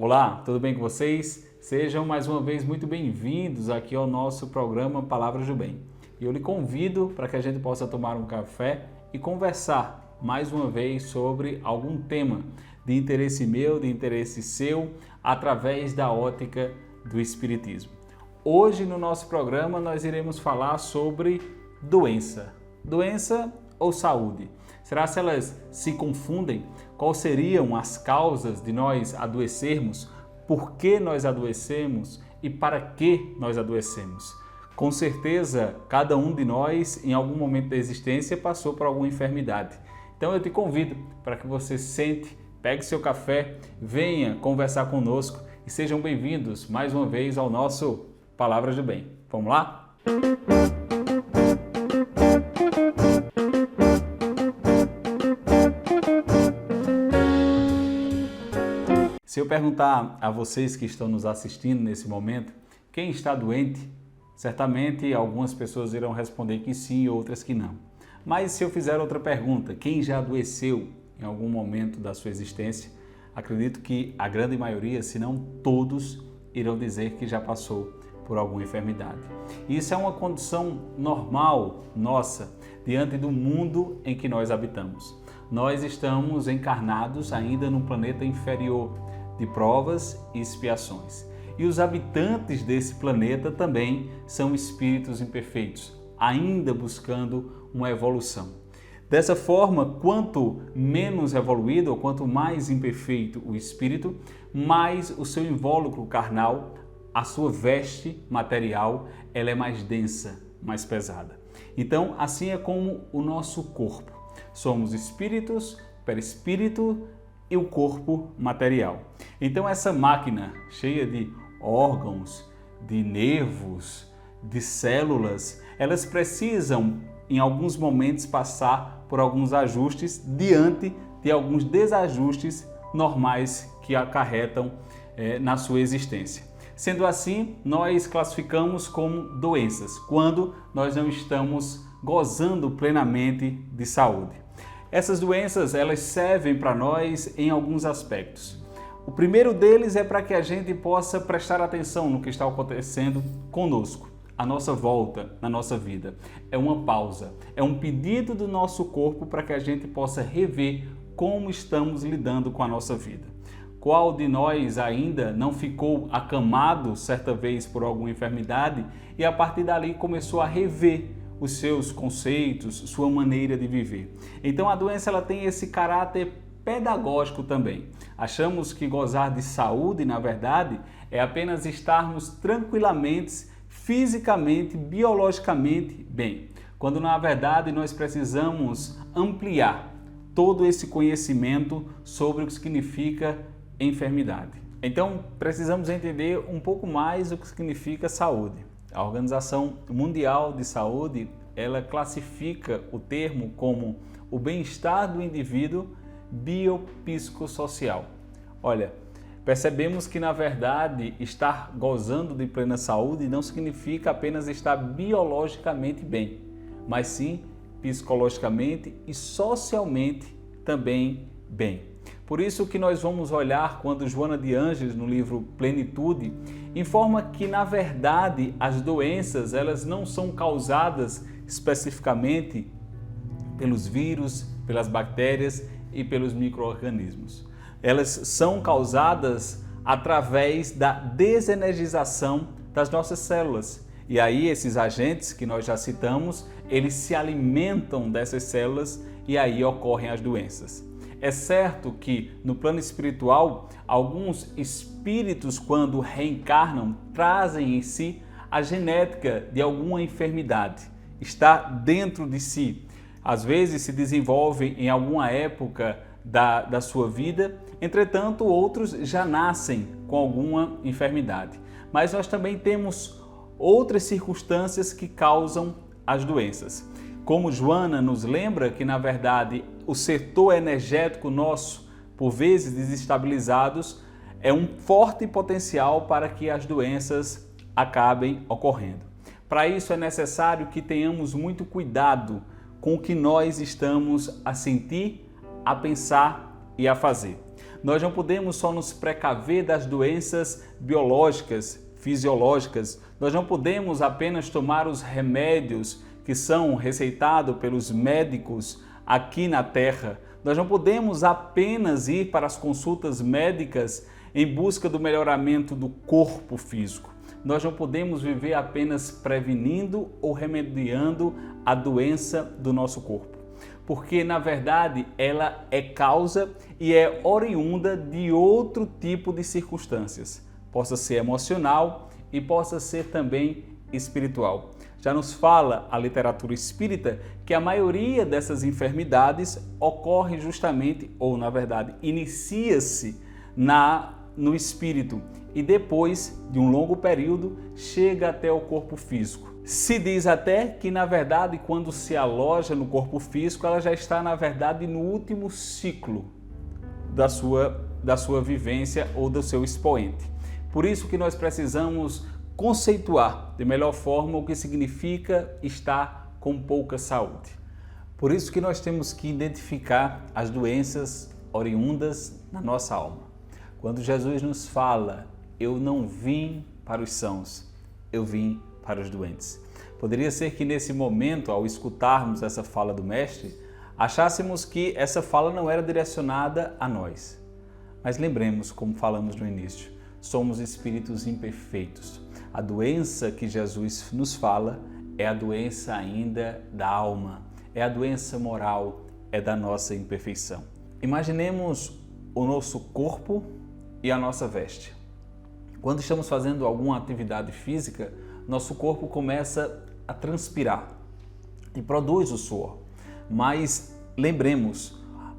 Olá, tudo bem com vocês? Sejam mais uma vez muito bem-vindos aqui ao nosso programa Palavras do Bem. E eu lhe convido para que a gente possa tomar um café e conversar mais uma vez sobre algum tema de interesse meu, de interesse seu, através da ótica do Espiritismo. Hoje no nosso programa nós iremos falar sobre doença. Doença ou saúde? Será que elas se confundem? Quais seriam as causas de nós adoecermos? Por que nós adoecemos e para que nós adoecemos? Com certeza, cada um de nós, em algum momento da existência, passou por alguma enfermidade. Então eu te convido para que você sente, pegue seu café, venha conversar conosco e sejam bem-vindos mais uma vez ao nosso Palavras do Bem. Vamos lá? Se eu perguntar a vocês que estão nos assistindo nesse momento, quem está doente, certamente algumas pessoas irão responder que sim e outras que não. Mas se eu fizer outra pergunta, quem já adoeceu em algum momento da sua existência, acredito que a grande maioria, se não todos, irão dizer que já passou por alguma enfermidade. Isso é uma condição normal nossa diante do mundo em que nós habitamos. Nós estamos encarnados ainda num planeta inferior, de provas e expiações. E os habitantes desse planeta também são espíritos imperfeitos, ainda buscando uma evolução. Dessa forma, quanto menos evoluído ou quanto mais imperfeito o espírito, mais o seu invólucro carnal, a sua veste material, ela é mais densa, mais pesada. Então, assim é como o nosso corpo. Somos espíritos, perispírito e o corpo material. Então essa máquina cheia de órgãos, de nervos, de células, elas precisam em alguns momentos passar por alguns ajustes diante de alguns desajustes normais que acarretam na sua existência. Sendo assim, nós classificamos como doenças, quando nós não estamos gozando plenamente de saúde. Essas doenças, elas servem para nós em alguns aspectos. O primeiro deles é para que a gente possa prestar atenção no que está acontecendo conosco, à nossa volta, na nossa vida. É uma pausa, é um pedido do nosso corpo para que a gente possa rever como estamos lidando com a nossa vida. Qual de nós ainda não ficou acamado certa vez por alguma enfermidade e a partir dali começou a rever os seus conceitos, sua maneira de viver? Então a doença ela tem esse caráter pedagógico também. Achamos que gozar de saúde, na verdade, é apenas estarmos tranquilamente, fisicamente, biologicamente bem, quando na verdade nós precisamos ampliar todo esse conhecimento sobre o que significa enfermidade. Então precisamos entender um pouco mais o que significa saúde. A Organização Mundial de Saúde, ela classifica o termo como o bem-estar do indivíduo biopsicossocial. Olha, percebemos que na verdade estar gozando de plena saúde não significa apenas estar biologicamente bem, mas sim psicologicamente e socialmente também bem. Por isso que nós vamos olhar quando Joana de Ângeles, no livro Plenitude, informa que, na verdade, as doenças elas não são causadas especificamente pelos vírus, pelas bactérias e pelos micro-organismos. Elas são causadas através da desenergização das nossas células. E aí esses agentes que nós já citamos, eles se alimentam dessas células e aí ocorrem as doenças. É certo que no plano espiritual, alguns espíritos, quando reencarnam, trazem em si a genética de alguma enfermidade. Está dentro de si. Às vezes se desenvolvem em alguma época da sua vida, entretanto outros já nascem com alguma enfermidade. Mas nós também temos outras circunstâncias que causam as doenças. Como Joana nos lembra que, na verdade, o setor energético nosso, por vezes desestabilizados, é um forte potencial para que as doenças acabem ocorrendo. Para isso é necessário que tenhamos muito cuidado com o que nós estamos a sentir, a pensar e a fazer. Nós não podemos só nos precaver das doenças biológicas, fisiológicas. Nós não podemos apenas tomar os remédios que são receitados pelos médicos aqui na Terra. Nós não podemos apenas ir para as consultas médicas em busca do melhoramento do corpo físico. Nós não podemos viver apenas prevenindo ou remediando a doença do nosso corpo, porque na verdade ela é causa e é oriunda de outro tipo de circunstâncias. Possa ser emocional e possa ser também espiritual. Já nos fala a literatura espírita que a maioria dessas enfermidades ocorre justamente, ou na verdade, inicia-se no espírito e depois de um longo período chega até o corpo físico. Se diz até que na verdade quando se aloja no corpo físico ela já está na verdade no último ciclo da sua vivência ou do seu expoente. Por isso que nós precisamos conceituar de melhor forma o que significa estar com pouca saúde. Por isso que nós temos que identificar as doenças oriundas na nossa alma. Quando Jesus nos fala, eu não vim para os sãos, eu vim para os doentes. Poderia ser que nesse momento, ao escutarmos essa fala do Mestre, achássemos que essa fala não era direcionada a nós. Mas lembremos, como falamos no início, somos espíritos imperfeitos. A doença que Jesus nos fala é a doença ainda da alma, é a doença moral, é da nossa imperfeição. Imaginemos o nosso corpo e a nossa veste. Quando estamos fazendo alguma atividade física, nosso corpo começa a transpirar e produz o suor. Mas lembremos,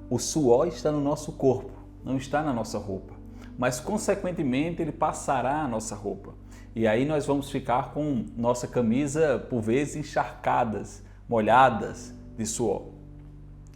o suor está no nosso corpo, não está na nossa roupa. Mas, consequentemente, ele passará a nossa roupa. E aí nós vamos ficar com nossa camisa, por vezes, encharcadas, molhadas de suor.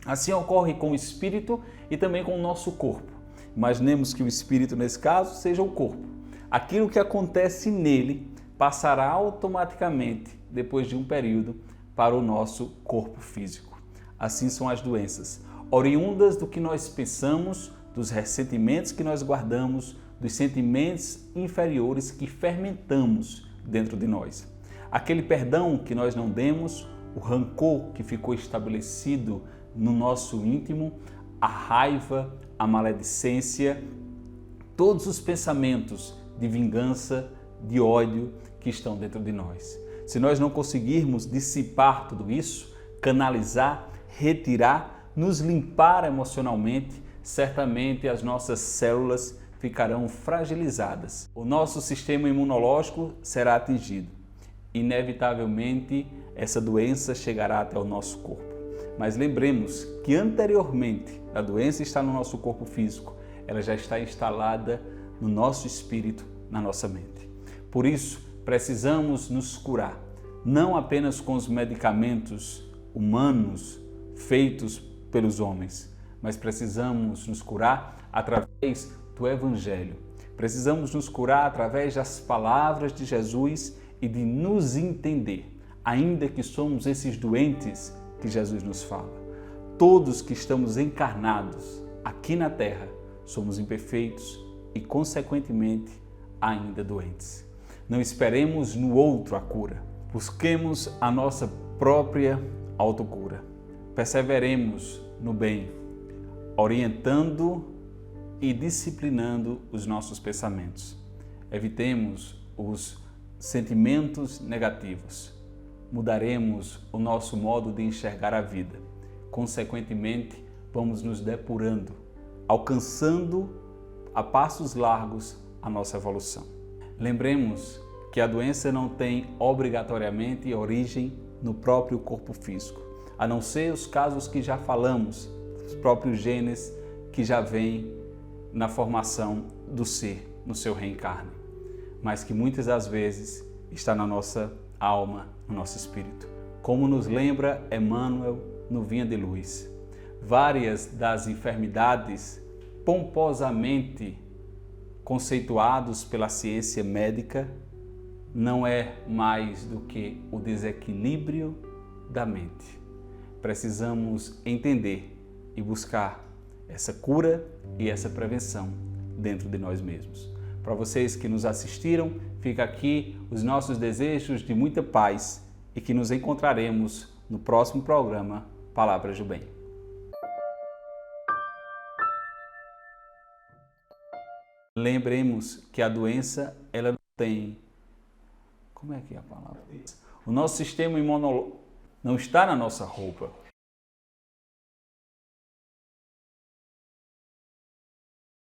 Assim ocorre com o espírito e também com o nosso corpo. Imaginemos que o espírito, nesse caso, seja o corpo. Aquilo que acontece nele passará automaticamente, depois de um período, para o nosso corpo físico. Assim são as doenças, oriundas do que nós pensamos, dos ressentimentos que nós guardamos, dos sentimentos inferiores que fermentamos dentro de nós. Aquele perdão que nós não demos, o rancor que ficou estabelecido no nosso íntimo, a raiva, a maledicência, todos os pensamentos de vingança, de ódio que estão dentro de nós. Se nós não conseguirmos dissipar tudo isso, canalizar, retirar, nos limpar emocionalmente, certamente as nossas células ficarão fragilizadas. O nosso sistema imunológico será atingido. Inevitavelmente, essa doença chegará até o nosso corpo. Mas lembremos que anteriormente a doença está no nosso corpo físico, ela já está instalada no nosso espírito, na nossa mente. Por isso, precisamos nos curar, não apenas com os medicamentos humanos feitos pelos homens, mas precisamos nos curar através do Evangelho. Precisamos nos curar através das palavras de Jesus e de nos entender, ainda que somos esses doentes que Jesus nos fala. Todos que estamos encarnados aqui na Terra somos imperfeitos e, consequentemente, ainda doentes. Não esperemos no outro a cura. Busquemos a nossa própria autocura. Perseveremos no bem, orientando e disciplinando os nossos pensamentos. Evitemos os sentimentos negativos. Mudaremos o nosso modo de enxergar a vida. Consequentemente, vamos nos depurando, alcançando a passos largos a nossa evolução. Lembremos que a doença não tem obrigatoriamente origem no próprio corpo físico, a não ser os casos que já falamos, os próprios genes que já vêm na formação do ser, no seu reencarne, mas que muitas das vezes está na nossa alma, no nosso espírito. Como nos lembra Emmanuel no Vinha de Luz, várias das enfermidades pomposamente conceituados pela ciência médica não é mais do que o desequilíbrio da mente. Precisamos entender e buscar essa cura e essa prevenção dentro de nós mesmos. Para vocês que nos assistiram, fica aqui os nossos desejos de muita paz e que nos encontraremos no próximo programa Palavras do Bem. Lembremos que a doença, ela não tem... Como é que é a palavra? O nosso sistema imunológico não está na nossa roupa.